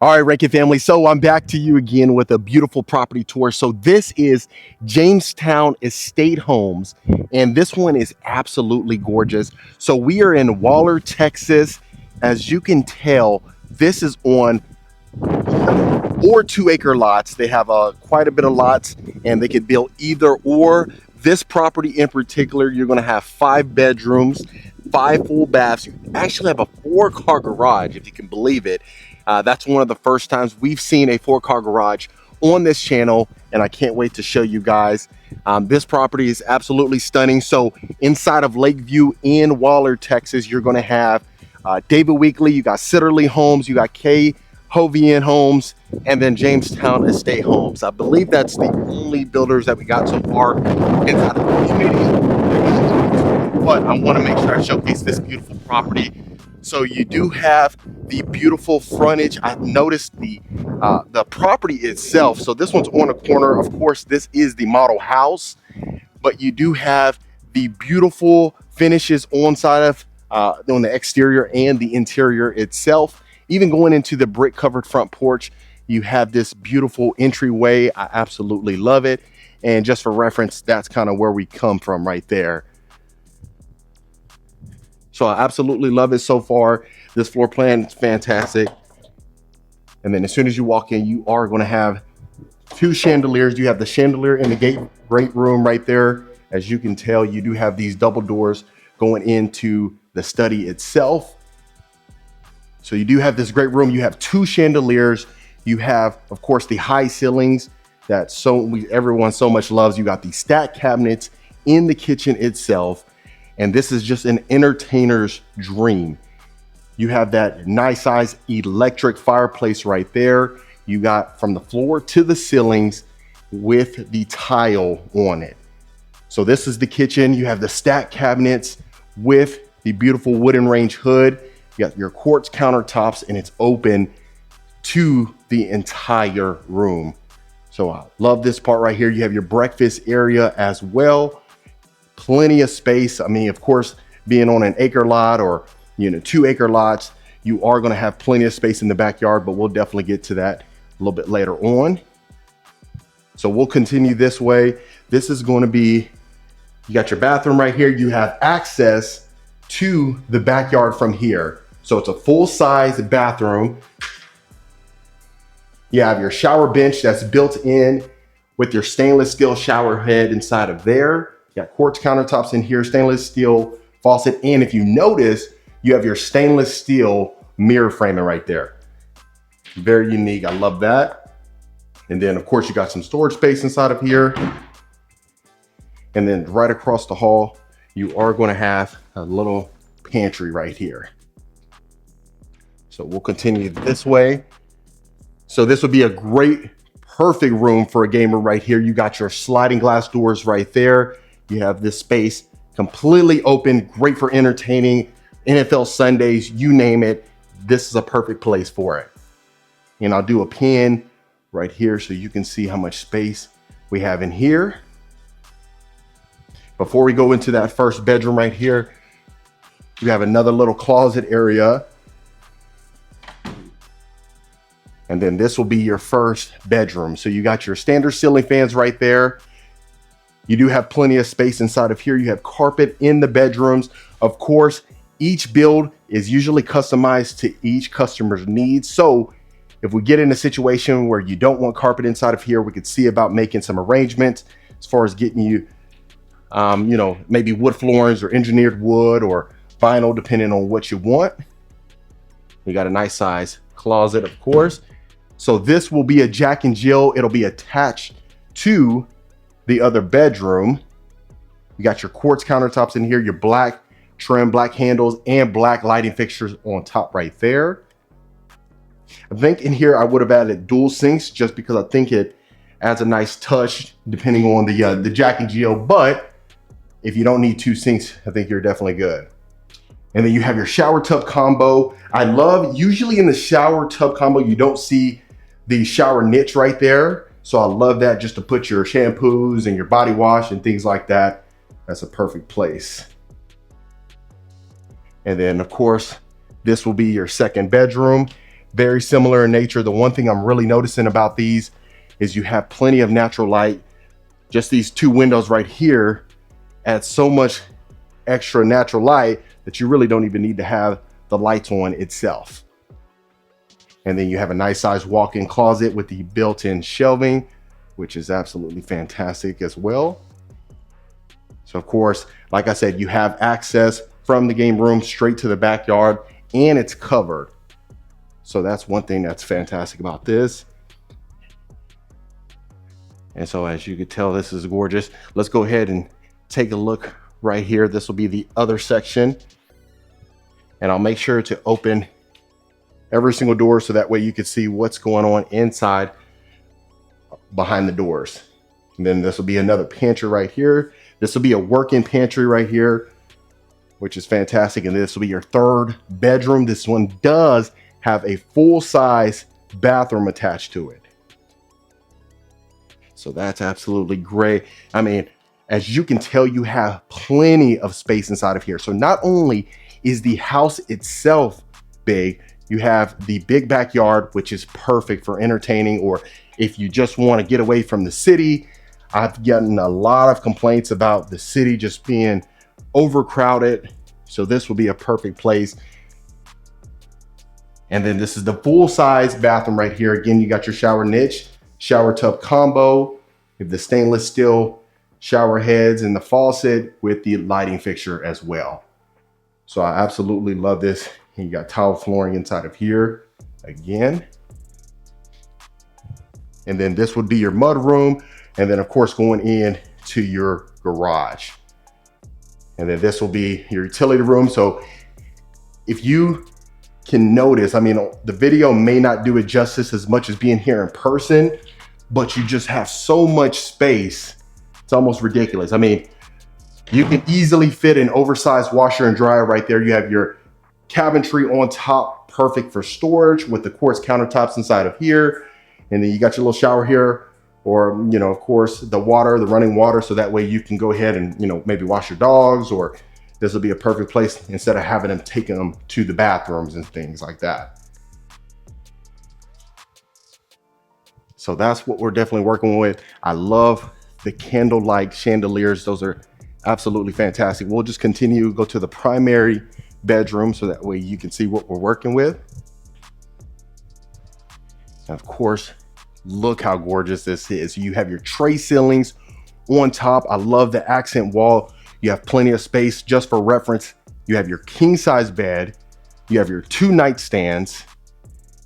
All right, Rankin family. So I'm back to you again with a beautiful property tour. So this is Jamestown Estate Homes, and this one is absolutely gorgeous. So we are in Waller, Texas. As you can tell, this is on 1 or 2 acre lots. They have quite a bit of lots, and they could build either or. This property in particular, you're going to have 5 bedrooms, 5 full baths. You actually have a 4-car garage, if you can believe it. That's one of the first times we've seen a 4-car garage on this channel, and I can't wait to show you guys. This property is absolutely stunning. So inside of Lakeview in Waller, Texas, you're going to have David Weekley, you got Sitterly Homes, you got K. Hovian Homes, and then Jamestown Estate Homes. I believe that's the only builders that we got so far inside the community. But I want to make sure I showcase this beautiful property. So you do have the beautiful frontage. I've noticed the property itself. So this one's on a corner. Of course, this is the model house, but you do have the beautiful finishes on the exterior and the interior itself. Even going into the brick covered front porch, you have this beautiful entryway. I absolutely love it. And just for reference, that's kind of where we come from right there. So I absolutely love it so far. This floor plan is fantastic. And then as soon as you walk in, you are going to have 2 chandeliers. You have the chandelier in the great room right there. As you can tell, you do have these double doors going into the study itself. So you do have this great room. You have 2 chandeliers. You have, of course, the high ceilings that everyone so much loves. You got the stack cabinets in the kitchen itself. And this is just an entertainer's dream. You have that nice size electric fireplace right there. You got from the floor to the ceilings with the tile on it. So this is the kitchen. You have the stack cabinets with the beautiful wooden range hood. You got your quartz countertops, and it's open to the entire room. So I love this part right here. You have your breakfast area as well. Plenty of space. I mean, of course, being on an acre lot or 2-acre lots, you are going to have plenty of space in the backyard, but we'll definitely get to that a little bit later on. So we'll continue this way. This is going to be, you got your bathroom right here. You have access to the backyard from here. So it's a full-size bathroom. You have your shower bench that's built in with your stainless steel shower head inside of there. You got quartz countertops in here, stainless steel faucet. And if you notice, you have your stainless steel mirror framing right there. Very unique. I love that. And then, of course, you got some storage space inside of here. And then right across the hall, you are going to have a little pantry right here. So we'll continue this way. So this would be a great, perfect room for a gamer right here. You got your sliding glass doors right there. You have this space completely open, great for entertaining, NFL Sundays, you name it. This is a perfect place for it. And I'll do a pin right here so you can see how much space we have in here. Before we go into that first bedroom right here, we have another little closet area. And then this will be your first bedroom. So you got your standard ceiling fans right there. You do have plenty of space inside of here. You have carpet in the bedrooms. Of course, each build is usually customized to each customer's needs. So if we get in a situation where you don't want carpet inside of here, we could see about making some arrangements as far as getting you, maybe wood floorings or engineered wood or vinyl, depending on what you want. We got a nice size closet, of course. So this will be a Jack and Jill. It'll be attached to the other bedroom. You got your quartz countertops in here, your black trim, black handles, and black lighting fixtures on top right there. I think in here I would have added dual sinks just because I think it adds a nice touch depending on the Jack and Jill. But if you don't need 2 sinks, I think you're definitely good. And then you have your shower tub combo. I love, usually in the shower tub combo, you don't see the shower niche right there. So I love that, just to put your shampoos and your body wash and things like that. That's a perfect place. And then of course, this will be your second bedroom. very similar in nature. The one thing I'm really noticing about these is you have plenty of natural light. Just these two windows right here add so much extra natural light that you really don't even need to have the lights on itself. And then you have a nice sized walk-in closet with the built-in shelving, which is absolutely fantastic as well. So of course, like I said, you have access from the game room straight to the backyard, and it's covered. So that's one thing that's fantastic about this. And so as you can tell, this is gorgeous. Let's go ahead and take a look right here. This will be the other section. And I'll make sure to open every single door so that way you can see what's going on inside behind the doors. And then this will be another pantry right here. This will be a working pantry right here, which is fantastic. And this will be your third bedroom. This one does have a full-size bathroom attached to it. So that's absolutely great. I mean, as you can tell, you have plenty of space inside of here. So not only is the house itself big, you have the big backyard, which is perfect for entertaining, or if you just want to get away from the city. I've gotten a lot of complaints about the city just being overcrowded. So this will be a perfect place. And then this is the full-size bathroom right here. Again, you got your shower niche, shower tub combo, with the stainless steel shower heads and the faucet with the lighting fixture as well. So I absolutely love this. And you got tile flooring inside of here again. And then this would be your mud room. And then of course, going in to your garage. And then this will be your utility room. So if you can notice, I mean, the video may not do it justice as much as being here in person, but you just have so much space. It's almost ridiculous. I mean, you can easily fit an oversized washer and dryer right there. You have your cabinetry on top, perfect for storage with the quartz countertops inside of here. And then you got your little shower here, or, you know, of course, the water, the running water. So that way you can go ahead and, you know, maybe wash your dogs, or this will be a perfect place instead of having them taking them to the bathrooms and things like that. So that's what we're definitely working with. I love the candlelight chandeliers. Those are absolutely fantastic. We'll just continue, go to the primary bedroom so that way you can see what we're working with. And of course, look how gorgeous this is. You have your tray ceilings on top. I love the accent wall. You have plenty of space. Just for reference, you have your king size bed, you have your 2 nightstands,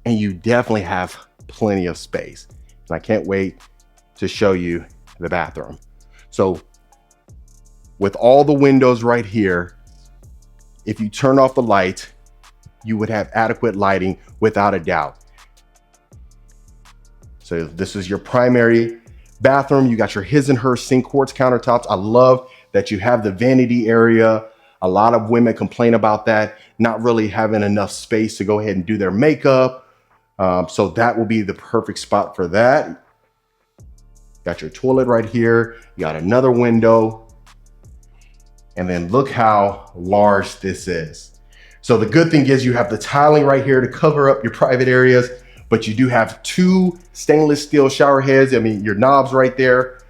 and you definitely have plenty of space. And I can't wait to show you the bathroom. So with all the windows right here, if you turn off the light, you would have adequate lighting without a doubt. So this is your primary bathroom. You got your his and her sink quartz countertops. I love that you have the vanity area. A lot of women complain about that, not really having enough space to go ahead and do their makeup. So that will be the perfect spot for that. Got your toilet right here. You got another window. And then look how large this is. So the good thing is you have the tiling right here to cover up your private areas, but you do have 2 stainless steel shower heads. I mean, your knobs right there.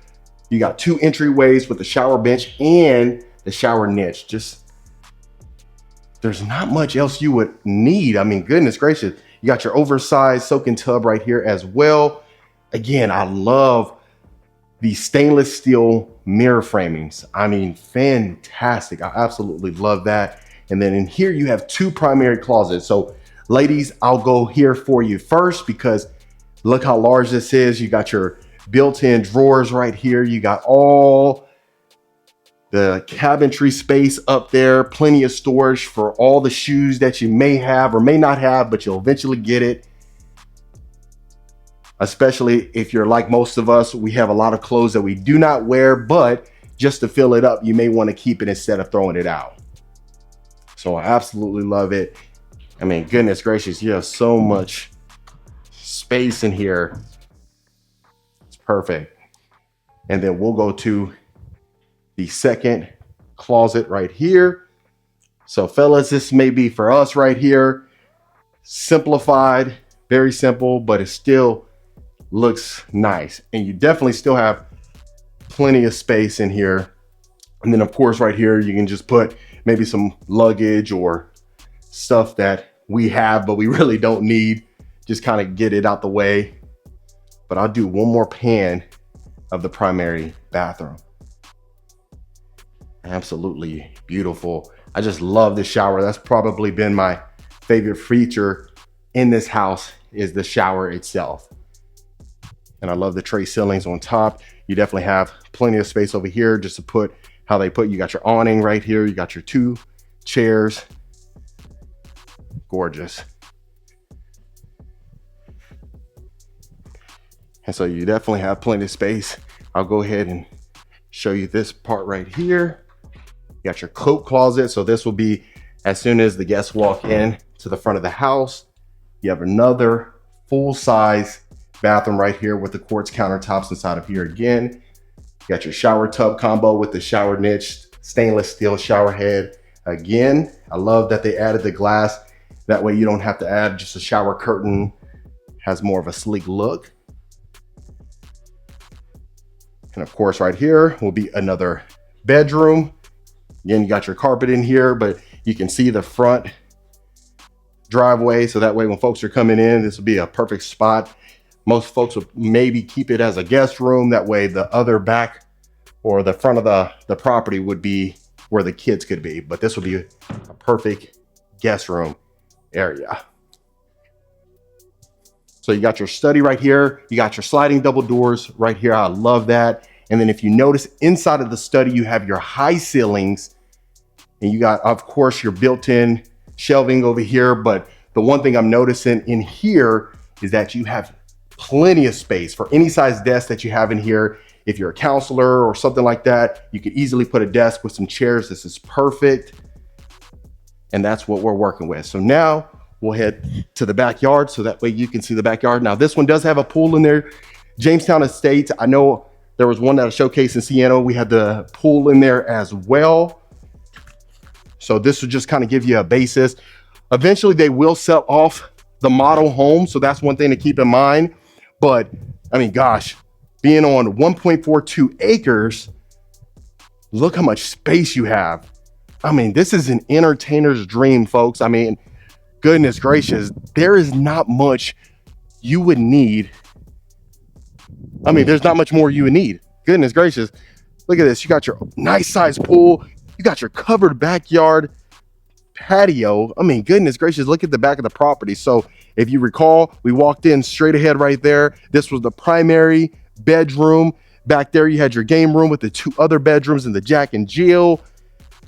You got 2 entryways with the shower bench and the shower niche. Just, there's not much else you would need. I mean, goodness gracious. You got your oversized soaking tub right here as well. Again, I love the stainless steel mirror framings. I mean, fantastic. I absolutely love that. And then in here, you have 2 primary closets. So ladies, I'll go here for you first because look how large this is. You got your built-in drawers right here. You got all the cabinetry space up there, plenty of storage for all the shoes that you may have or may not have, but you'll eventually get it. Especially if you're like most of us, we have a lot of clothes that we do not wear, but just to fill it up, you may want to keep it instead of throwing it out. So I absolutely love it. I mean, goodness gracious, you have so much space in here. It's perfect. And then we'll go to the second closet right here. So fellas, this may be for us right here. Simplified, Very simple, but it still looks nice. And you definitely still have plenty of space in here. And then of course right here, you can just put maybe some luggage or stuff that we have, but we really don't need. Just kind of get it out the way. But I'll do one more pan of the primary bathroom. Absolutely beautiful. I just love the shower. That's probably been my favorite feature in this house, is the shower itself. And I love the tray ceilings on top. You definitely have plenty of space over here just to put how they put, you got your awning right here. You got your 2 chairs. Gorgeous. And so you definitely have plenty of space. I'll go ahead and show you this part right here. You got your coat closet. So this will be as soon as the guests walk in to the front of the house. You have another full-size bathroom right here with the quartz countertops inside of here again. You got your shower tub combo with the shower niche, stainless steel shower head. Again, I love that they added the glass. That way you don't have to add just a shower curtain. Has more of a sleek look. And of course right here will be another bedroom. Again, you got your carpet in here, but you can see the front driveway. So that way when folks are coming in, this will be a perfect spot. Most folks will maybe keep it as a guest room. That way the other back or the front of the property would be where the kids could be. But this will be a perfect guest room area. So you got your study right here. You got your sliding double doors right here. I love that. And then if you notice inside of the study, you have your high ceilings and you got, of course, your built-in shelving over here. But the one thing I'm noticing in here is that you have plenty of space for any size desk that you have in here. If you're a counselor or something like that, you could easily put a desk with some chairs. This is perfect. And that's what we're working with. So now we'll head to the backyard so that way you can see the backyard. Now this one does have a pool in there. Jamestown Estate, I know there was one that I showcased in Siena. We had the pool in there as well. So this will just kind of give you a basis. Eventually they will sell off the model home. So that's one thing to keep in mind. But I mean, gosh, being on 1.42 acres, look how much space you have. I mean, this is an entertainer's dream, folks. I mean, goodness gracious, there is not much you would need. I mean, there's not much more you would need. Goodness gracious. Look at this. You got your nice sized pool. You got your covered backyard patio. I mean, goodness gracious, look at the back of the property. So if you recall, we walked in straight ahead right there. This was the primary bedroom. Back there, you had your game room with the 2 other bedrooms and the Jack and Jill.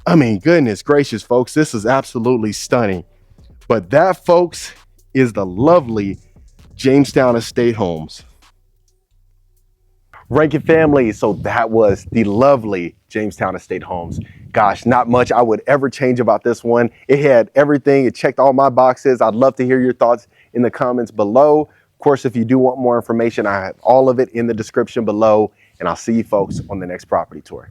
I mean, goodness gracious, folks, this is absolutely stunning. But that, folks, is the lovely Jamestown Estate Homes. Rankin family, so that was the lovely Jamestown Estate Homes. Gosh, not much I would ever change about this one. It had everything. It checked all my boxes. I'd love to hear your thoughts in the comments below. Of course, if you do want more information, I have all of it in the description below, and I'll see you folks on the next property tour.